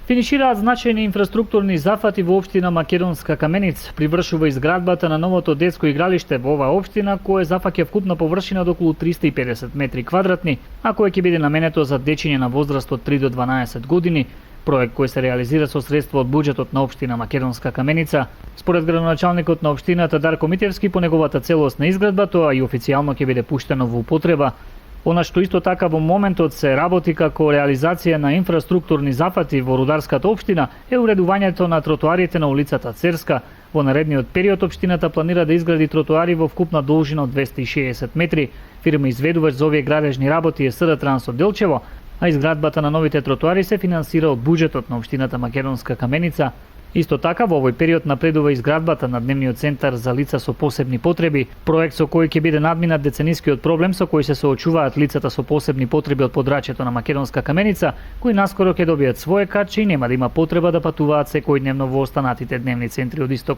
Финишираат значајни инфраструктурни зафати во општина Македонска Каменица. Привршува изградбата на новото детско игралиште во оваа општина, кое зафаќа вкупна површина од околу 350 метри квадратни, а кое ќе биде наменето за дечиња на возраст од 3 до 12 години. Проект кој се реализира со средства од буџетот на општина Македонска Каменица. Според градоначалникот на општината Дарко Митевски, по неговата целост на изградба, тоа и официјално ќе биде пуштено во употреба. Она што исто така во моментот се работи како реализација на инфраструктурни зафати во рударската општина е уредувањето на тротоарите на улицата Церска. Во наредниот период општината планира да изгради тротоари во вкупна должина од 260 метри. Фирма изведувач за овие градежни работи е СД Транс од Делчево, а изградбата на новите тротоари се финансира од буџетот на општината Македонска Каменица. Исто така, во овој период напредува изградбата на дневниот центар за лица со посебни потреби, проект со кој ќе биде надминат деценискиот проблем со кој се соочуваат лицата со посебни потреби од подрачјето на Македонска Каменица, кои наскоро ќе добијат своje качи и нема да има потреба да патуваат секојдневно во останатите дневни центри од исток.